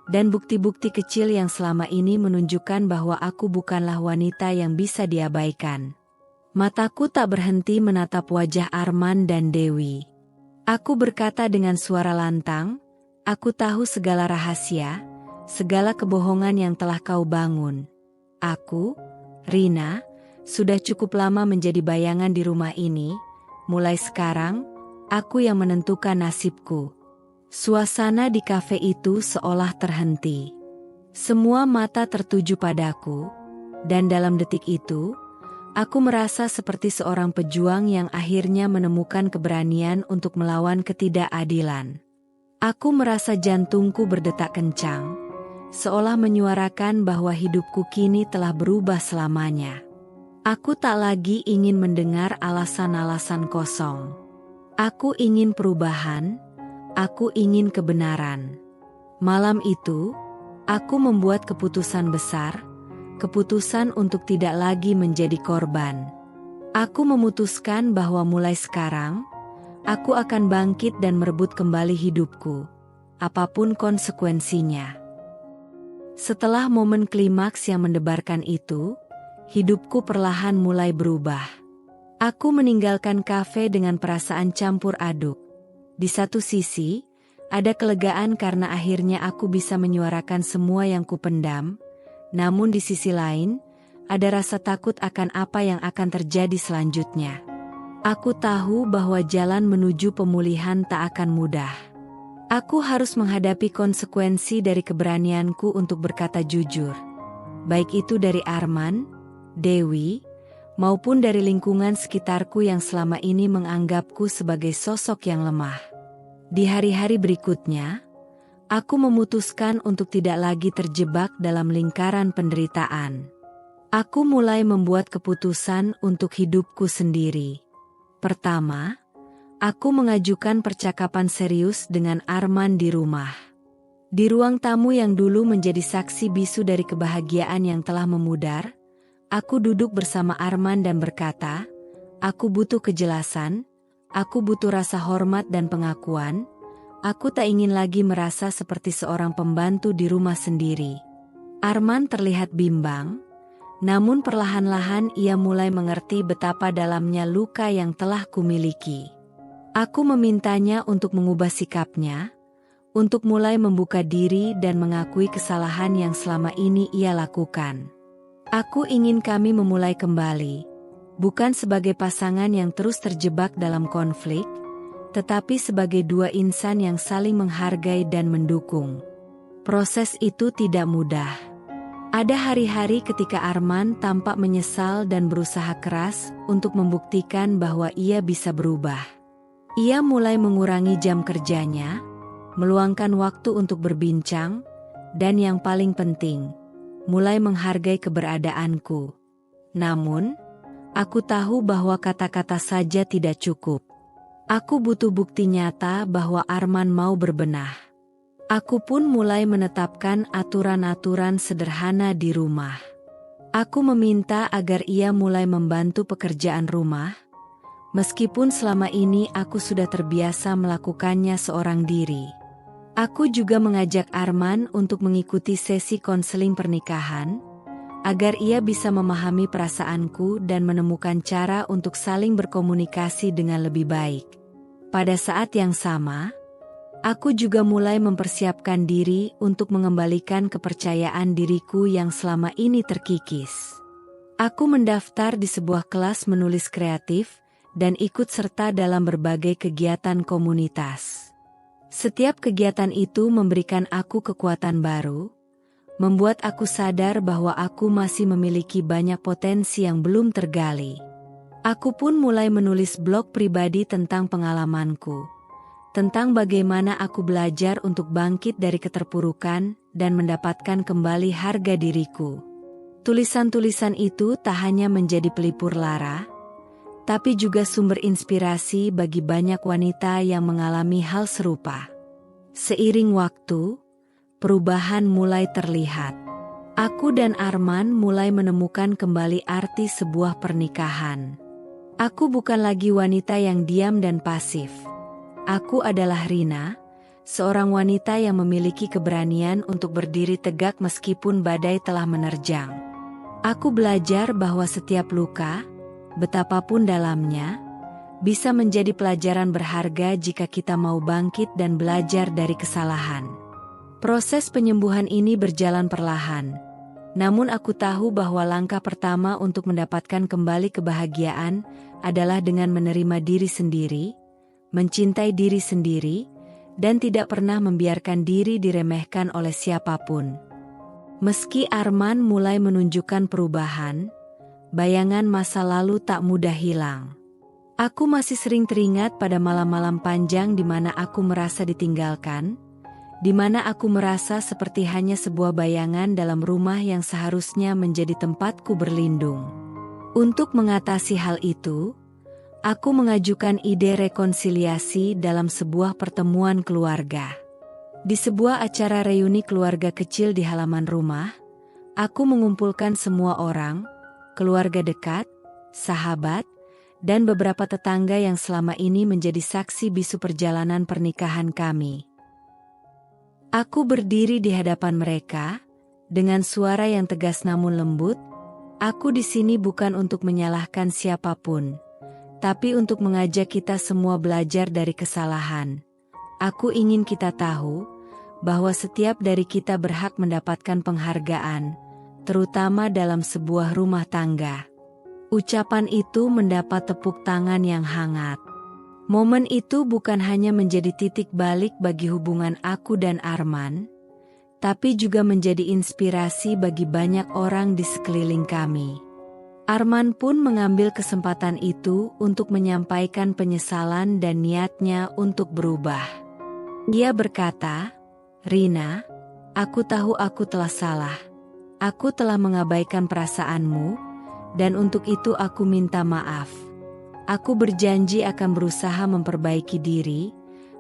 dan bukti-bukti kecil yang selama ini menunjukkan bahwa aku bukanlah wanita yang bisa diabaikan. Mataku tak berhenti menatap wajah Arman dan Dewi. Aku berkata dengan suara lantang, "Aku tahu segala rahasia, segala kebohongan yang telah kau bangun. Aku, Rina, sudah cukup lama menjadi bayangan di rumah ini. Mulai sekarang, aku yang menentukan nasibku." Suasana di kafe itu seolah terhenti. Semua mata tertuju padaku, dan dalam detik itu, Aku merasa seperti seorang pejuang yang akhirnya menemukan keberanian untuk melawan ketidakadilan. Aku merasa jantungku berdetak kencang, seolah menyuarakan bahwa hidupku kini telah berubah selamanya. Aku tak lagi ingin mendengar alasan-alasan kosong. Aku ingin perubahan, aku ingin kebenaran. Malam itu, aku membuat keputusan besar, keputusan untuk tidak lagi menjadi korban. Aku memutuskan bahwa mulai sekarang, aku akan bangkit dan merebut kembali hidupku, apapun konsekuensinya. Setelah momen klimaks yang mendebarkan itu, hidupku perlahan mulai berubah. Aku meninggalkan kafe dengan perasaan campur aduk. Di satu sisi, ada kelegaan karena akhirnya aku bisa menyuarakan semua yang kupendam. Namun di sisi lain, ada rasa takut akan apa yang akan terjadi selanjutnya. Aku tahu bahwa jalan menuju pemulihan tak akan mudah. Aku harus menghadapi konsekuensi dari keberanianku untuk berkata jujur. Baik itu dari Arman, Dewi, maupun dari lingkungan sekitarku yang selama ini menganggapku sebagai sosok yang lemah. Di hari-hari berikutnya, aku memutuskan untuk tidak lagi terjebak dalam lingkaran penderitaan. Aku mulai membuat keputusan untuk hidupku sendiri. Pertama, aku mengajukan percakapan serius dengan Arman di rumah. Di ruang tamu yang dulu menjadi saksi bisu dari kebahagiaan yang telah memudar, aku duduk bersama Arman dan berkata, "Aku butuh kejelasan, aku butuh rasa hormat dan pengakuan. Aku tak ingin lagi merasa seperti seorang pembantu di rumah sendiri." Arman terlihat bimbang, namun perlahan-lahan ia mulai mengerti betapa dalamnya luka yang telah kumiliki. Aku memintanya untuk mengubah sikapnya, untuk mulai membuka diri dan mengakui kesalahan yang selama ini ia lakukan. Aku ingin kami memulai kembali, bukan sebagai pasangan yang terus terjebak dalam konflik, tetapi sebagai dua insan yang saling menghargai dan mendukung. Proses itu tidak mudah. Ada hari-hari ketika Arman tampak menyesal dan berusaha keras untuk membuktikan bahwa ia bisa berubah. Ia mulai mengurangi jam kerjanya, meluangkan waktu untuk berbincang, dan yang paling penting, mulai menghargai keberadaanku. Namun, aku tahu bahwa kata-kata saja tidak cukup. Aku butuh bukti nyata bahwa Arman mau berbenah. Aku pun mulai menetapkan aturan-aturan sederhana di rumah. Aku meminta agar ia mulai membantu pekerjaan rumah, meskipun selama ini aku sudah terbiasa melakukannya seorang diri. Aku juga mengajak Arman untuk mengikuti sesi konseling pernikahan, agar ia bisa memahami perasaanku dan menemukan cara untuk saling berkomunikasi dengan lebih baik. Pada saat yang sama, aku juga mulai mempersiapkan diri untuk mengembalikan kepercayaan diriku yang selama ini terkikis. Aku mendaftar di sebuah kelas menulis kreatif dan ikut serta dalam berbagai kegiatan komunitas. Setiap kegiatan itu memberikan aku kekuatan baru, membuat aku sadar bahwa aku masih memiliki banyak potensi yang belum tergali. Aku pun mulai menulis blog pribadi tentang pengalamanku, tentang bagaimana aku belajar untuk bangkit dari keterpurukan dan mendapatkan kembali harga diriku. Tulisan-tulisan itu tak hanya menjadi pelipur lara, tapi juga sumber inspirasi bagi banyak wanita yang mengalami hal serupa. Seiring waktu, perubahan mulai terlihat. Aku dan Arman mulai menemukan kembali arti sebuah pernikahan. Aku bukan lagi wanita yang diam dan pasif. Aku adalah Rina, seorang wanita yang memiliki keberanian untuk berdiri tegak meskipun badai telah menerjang. Aku belajar bahwa setiap luka, betapapun dalamnya, bisa menjadi pelajaran berharga jika kita mau bangkit dan belajar dari kesalahan. Proses penyembuhan ini berjalan perlahan, namun aku tahu bahwa langkah pertama untuk mendapatkan kembali kebahagiaan adalah dengan menerima diri sendiri, mencintai diri sendiri, dan tidak pernah membiarkan diri diremehkan oleh siapapun. Meski Arman mulai menunjukkan perubahan, bayangan masa lalu tak mudah hilang. Aku masih sering teringat pada malam-malam panjang di mana aku merasa ditinggalkan, di mana aku merasa seperti hanya sebuah bayangan dalam rumah yang seharusnya menjadi tempatku berlindung. Untuk mengatasi hal itu, aku mengajukan ide rekonsiliasi dalam sebuah pertemuan keluarga. Di sebuah acara reuni keluarga kecil di halaman rumah, aku mengumpulkan semua orang, keluarga dekat, sahabat, dan beberapa tetangga yang selama ini menjadi saksi bisu perjalanan pernikahan kami. Aku berdiri di hadapan mereka, dengan suara yang tegas namun lembut. Aku di sini bukan untuk menyalahkan siapapun, tapi untuk mengajak kita semua belajar dari kesalahan. Aku ingin kita tahu bahwa setiap dari kita berhak mendapatkan penghargaan, terutama dalam sebuah rumah tangga. Ucapan itu mendapat tepuk tangan yang hangat. Momen itu bukan hanya menjadi titik balik bagi hubungan aku dan Arman, tapi juga menjadi inspirasi bagi banyak orang di sekeliling kami. Arman pun mengambil kesempatan itu untuk menyampaikan penyesalan dan niatnya untuk berubah. Dia berkata, "Rina, aku tahu aku telah salah. Aku telah mengabaikan perasaanmu, dan untuk itu aku minta maaf. Aku berjanji akan berusaha memperbaiki diri,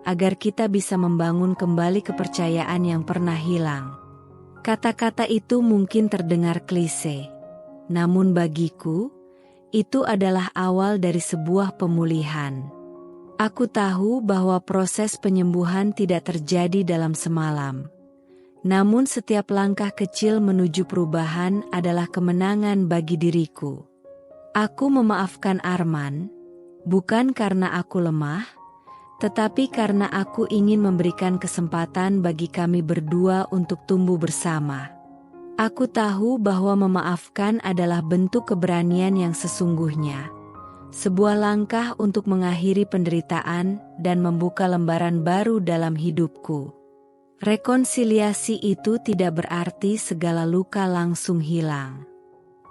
agar kita bisa membangun kembali kepercayaan yang pernah hilang." Kata-kata itu mungkin terdengar klise, namun bagiku, itu adalah awal dari sebuah pemulihan. Aku tahu bahwa proses penyembuhan tidak terjadi dalam semalam. Namun setiap langkah kecil menuju perubahan adalah kemenangan bagi diriku. Aku memaafkan Arman, bukan karena aku lemah, tetapi karena aku ingin memberikan kesempatan bagi kami berdua untuk tumbuh bersama. Aku tahu bahwa memaafkan adalah bentuk keberanian yang sesungguhnya. Sebuah langkah untuk mengakhiri penderitaan dan membuka lembaran baru dalam hidupku. Rekonsiliasi itu tidak berarti segala luka langsung hilang.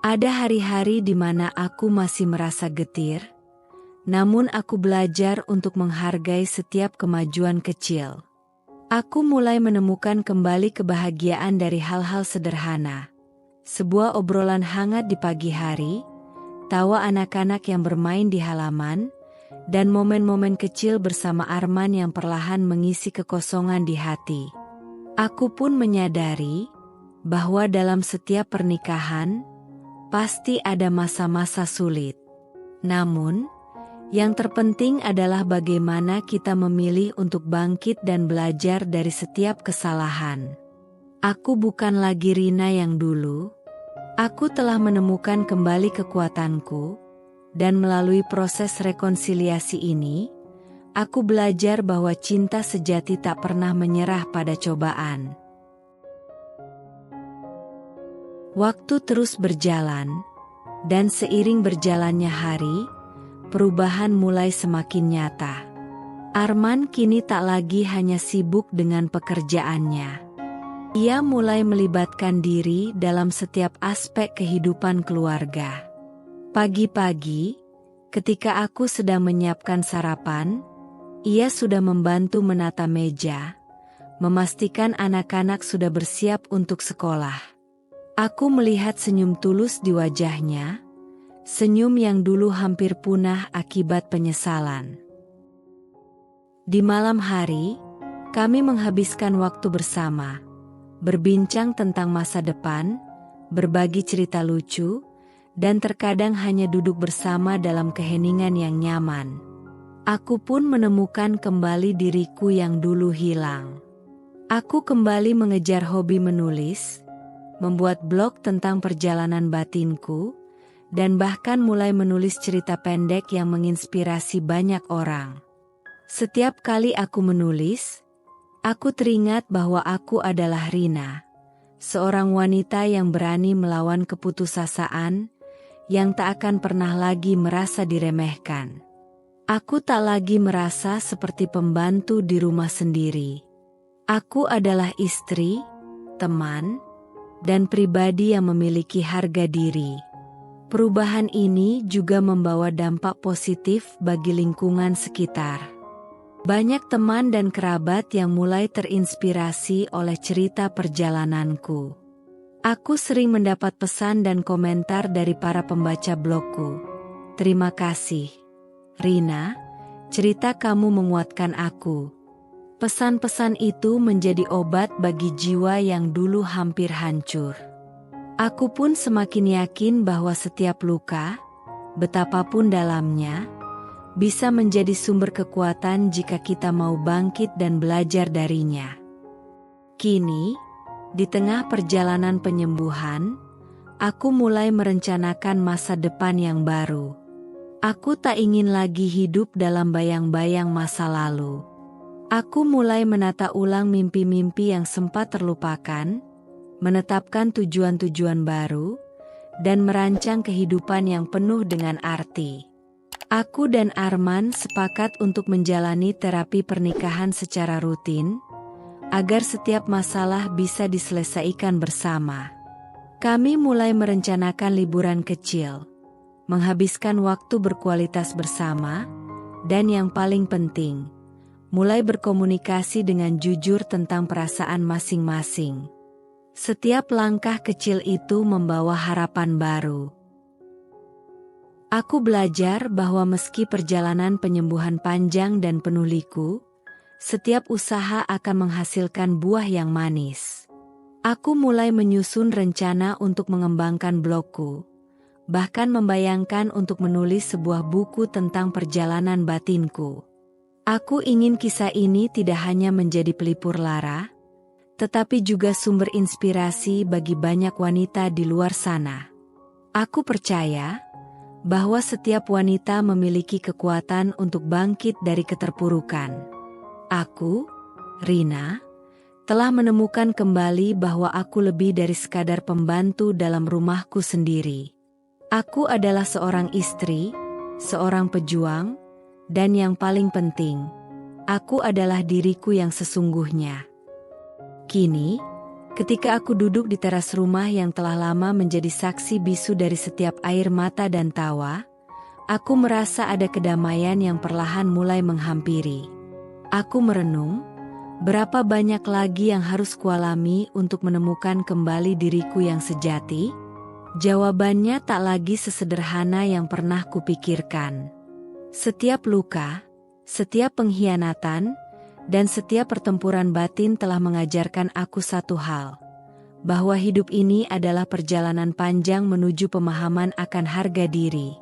Ada hari-hari di mana aku masih merasa getir, namun aku belajar untuk menghargai setiap kemajuan kecil. Aku mulai menemukan kembali kebahagiaan dari hal-hal sederhana. Sebuah obrolan hangat di pagi hari, tawa anak-anak yang bermain di halaman, dan momen-momen kecil bersama Arman yang perlahan mengisi kekosongan di hati. Aku pun menyadari bahwa dalam setiap pernikahan, pasti ada masa-masa sulit. Namun, yang terpenting adalah bagaimana kita memilih untuk bangkit dan belajar dari setiap kesalahan. Aku bukan lagi Rina yang dulu. Aku telah menemukan kembali kekuatanku, dan melalui proses rekonsiliasi ini, aku belajar bahwa cinta sejati tak pernah menyerah pada cobaan. Waktu terus berjalan, dan seiring berjalannya hari, perubahan mulai semakin nyata. Arman kini tak lagi hanya sibuk dengan pekerjaannya. Ia mulai melibatkan diri dalam setiap aspek kehidupan keluarga. Pagi-pagi, ketika aku sedang menyiapkan sarapan, ia sudah membantu menata meja, memastikan anak-anak sudah bersiap untuk sekolah. Aku melihat senyum tulus di wajahnya, senyum yang dulu hampir punah akibat penyesalan. Di malam hari, kami menghabiskan waktu bersama, berbincang tentang masa depan, berbagi cerita lucu, dan terkadang hanya duduk bersama dalam keheningan yang nyaman. Aku pun menemukan kembali diriku yang dulu hilang. Aku kembali mengejar hobi menulis, membuat blog tentang perjalanan batinku, dan bahkan mulai menulis cerita pendek yang menginspirasi banyak orang. Setiap kali aku menulis, aku teringat bahwa aku adalah Rina, seorang wanita yang berani melawan keputusasaan, yang tak akan pernah lagi merasa diremehkan. Aku tak lagi merasa seperti pembantu di rumah sendiri. Aku adalah istri, teman, dan pribadi yang memiliki harga diri. Perubahan ini juga membawa dampak positif bagi lingkungan sekitar. Banyak teman dan kerabat yang mulai terinspirasi oleh cerita perjalananku. Aku sering mendapat pesan dan komentar dari para pembaca blogku. Terima kasih, Rina, cerita kamu menguatkan aku. Pesan-pesan itu menjadi obat bagi jiwa yang dulu hampir hancur. Aku pun semakin yakin bahwa setiap luka, betapapun dalamnya, bisa menjadi sumber kekuatan jika kita mau bangkit dan belajar darinya. Kini, di tengah perjalanan penyembuhan, aku mulai merencanakan masa depan yang baru. Aku tak ingin lagi hidup dalam bayang-bayang masa lalu. Aku mulai menata ulang mimpi-mimpi yang sempat terlupakan, menetapkan tujuan-tujuan baru, dan merancang kehidupan yang penuh dengan arti. Aku dan Arman sepakat untuk menjalani terapi pernikahan secara rutin, agar setiap masalah bisa diselesaikan bersama. Kami mulai merencanakan liburan kecil, menghabiskan waktu berkualitas bersama, dan yang paling penting, mulai berkomunikasi dengan jujur tentang perasaan masing-masing. Setiap langkah kecil itu membawa harapan baru. Aku belajar bahwa meski perjalanan penyembuhan panjang dan penuh liku, setiap usaha akan menghasilkan buah yang manis. Aku mulai menyusun rencana untuk mengembangkan blogku, bahkan membayangkan untuk menulis sebuah buku tentang perjalanan batinku. Aku ingin kisah ini tidak hanya menjadi pelipur lara, tetapi juga sumber inspirasi bagi banyak wanita di luar sana. Aku percaya bahwa setiap wanita memiliki kekuatan untuk bangkit dari keterpurukan. Aku, Rina, telah menemukan kembali bahwa aku lebih dari sekadar pembantu dalam rumahku sendiri. Aku adalah seorang istri, seorang pejuang, dan yang paling penting, aku adalah diriku yang sesungguhnya. Kini, ketika aku duduk di teras rumah yang telah lama menjadi saksi bisu dari setiap air mata dan tawa, aku merasa ada kedamaian yang perlahan mulai menghampiri. Aku merenung, berapa banyak lagi yang harus kualami untuk menemukan kembali diriku yang sejati? Jawabannya tak lagi sesederhana yang pernah kupikirkan. Setiap luka, setiap pengkhianatan, dan setiap pertempuran batin telah mengajarkan aku satu hal, bahwa hidup ini adalah perjalanan panjang menuju pemahaman akan harga diri.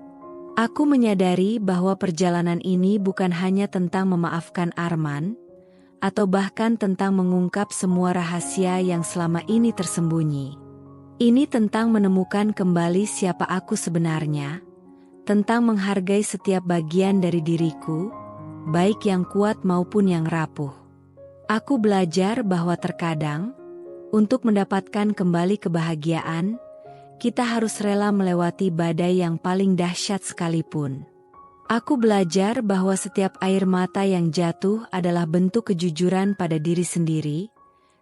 Aku menyadari bahwa perjalanan ini bukan hanya tentang memaafkan Arman, atau bahkan tentang mengungkap semua rahasia yang selama ini tersembunyi. Ini tentang menemukan kembali siapa aku sebenarnya, tentang menghargai setiap bagian dari diriku, baik yang kuat maupun yang rapuh. Aku belajar bahwa terkadang, untuk mendapatkan kembali kebahagiaan, kita harus rela melewati badai yang paling dahsyat sekalipun. Aku belajar bahwa setiap air mata yang jatuh adalah bentuk kejujuran pada diri sendiri,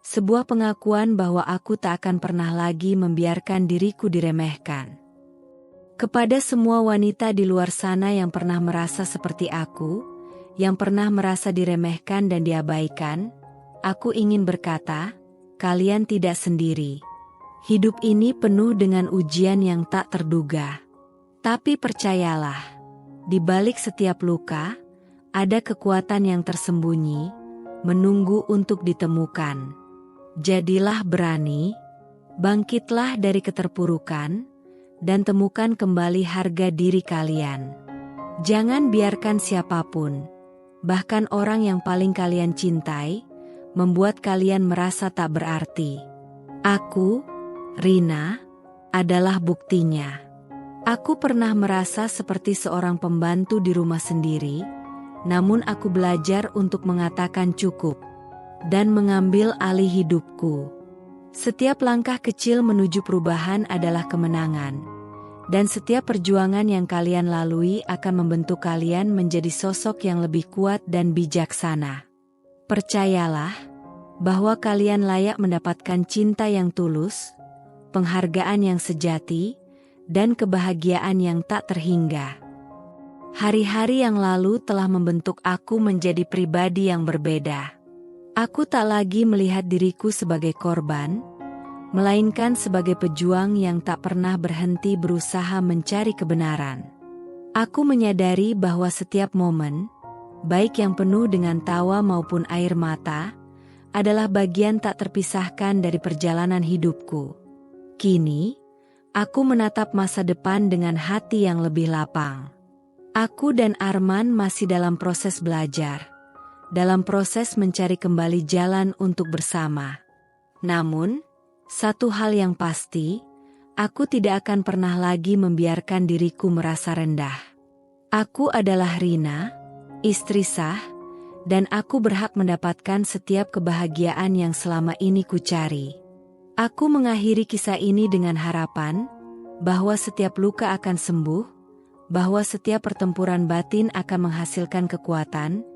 sebuah pengakuan bahwa aku tak akan pernah lagi membiarkan diriku diremehkan. Kepada semua wanita di luar sana yang pernah merasa seperti aku, yang pernah merasa diremehkan dan diabaikan, aku ingin berkata, kalian tidak sendiri. Hidup ini penuh dengan ujian yang tak terduga. Tapi percayalah, di balik setiap luka, ada kekuatan yang tersembunyi, menunggu untuk ditemukan. Jadilah berani, bangkitlah dari keterpurukan, dan temukan kembali harga diri kalian. Jangan biarkan siapapun, bahkan orang yang paling kalian cintai, membuat kalian merasa tak berarti. Aku, Rina, adalah buktinya. Aku pernah merasa seperti seorang pembantu di rumah sendiri, namun aku belajar untuk mengatakan cukup, dan mengambil alih hidupku. Setiap langkah kecil menuju perubahan adalah kemenangan. Dan setiap perjuangan yang kalian lalui akan membentuk kalian menjadi sosok yang lebih kuat dan bijaksana. Percayalah, bahwa kalian layak mendapatkan cinta yang tulus, penghargaan yang sejati, dan kebahagiaan yang tak terhingga. Hari-hari yang lalu telah membentuk aku menjadi pribadi yang berbeda. Aku tak lagi melihat diriku sebagai korban, melainkan sebagai pejuang yang tak pernah berhenti berusaha mencari kebenaran. Aku menyadari bahwa setiap momen, baik yang penuh dengan tawa maupun air mata, adalah bagian tak terpisahkan dari perjalanan hidupku. Kini, aku menatap masa depan dengan hati yang lebih lapang. Aku dan Arman masih dalam proses belajar, dalam proses mencari kembali jalan untuk bersama. Namun, satu hal yang pasti, aku tidak akan pernah lagi membiarkan diriku merasa rendah. Aku adalah Rina, istri sah, dan aku berhak mendapatkan setiap kebahagiaan yang selama ini kucari. Aku mengakhiri kisah ini dengan harapan bahwa setiap luka akan sembuh, bahwa setiap pertempuran batin akan menghasilkan kekuatan,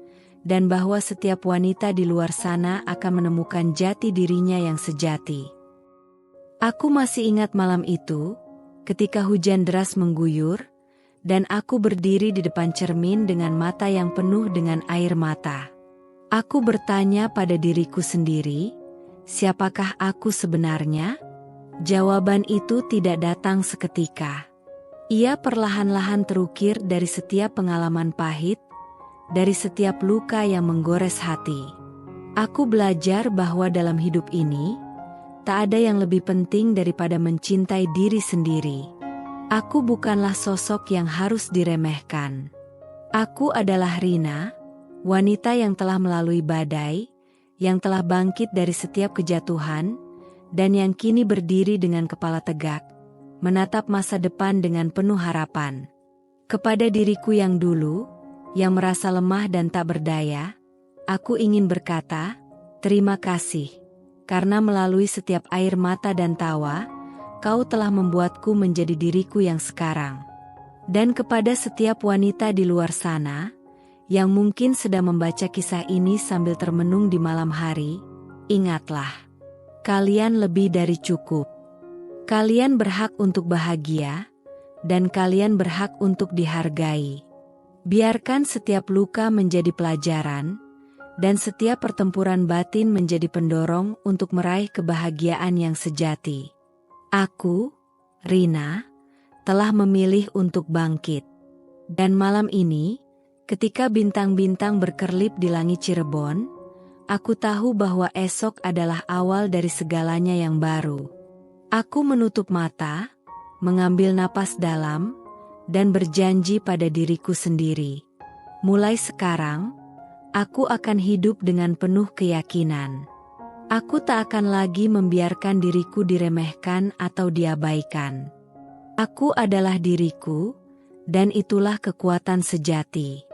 dan bahwa setiap wanita di luar sana akan menemukan jati dirinya yang sejati. Aku masih ingat malam itu, ketika hujan deras mengguyur, dan aku berdiri di depan cermin dengan mata yang penuh dengan air mata. Aku bertanya pada diriku sendiri, siapakah aku sebenarnya? Jawaban itu tidak datang seketika. Ia perlahan-lahan terukir dari setiap pengalaman pahit, dari setiap luka yang menggores hati. Aku belajar bahwa dalam hidup ini, tak ada yang lebih penting daripada mencintai diri sendiri. Aku bukanlah sosok yang harus diremehkan. Aku adalah Rina, wanita yang telah melalui badai, yang telah bangkit dari setiap kejatuhan, dan yang kini berdiri dengan kepala tegak, menatap masa depan dengan penuh harapan. Kepada diriku yang dulu, yang merasa lemah dan tak berdaya, aku ingin berkata, terima kasih, karena melalui setiap air mata dan tawa, kau telah membuatku menjadi diriku yang sekarang. Dan kepada setiap wanita di luar sana, yang mungkin sedang membaca kisah ini sambil termenung di malam hari, ingatlah, kalian lebih dari cukup. Kalian berhak untuk bahagia, dan kalian berhak untuk dihargai. Biarkan setiap luka menjadi pelajaran, dan setiap pertempuran batin menjadi pendorong untuk meraih kebahagiaan yang sejati. Aku, Rina, telah memilih untuk bangkit. Dan malam ini, ketika bintang-bintang berkerlip di langit Cirebon, aku tahu bahwa esok adalah awal dari segalanya yang baru. Aku menutup mata, mengambil napas dalam, dan berjanji pada diriku sendiri. Mulai sekarang, aku akan hidup dengan penuh keyakinan. Aku tak akan lagi membiarkan diriku diremehkan atau diabaikan. Aku adalah diriku, dan itulah kekuatan sejati.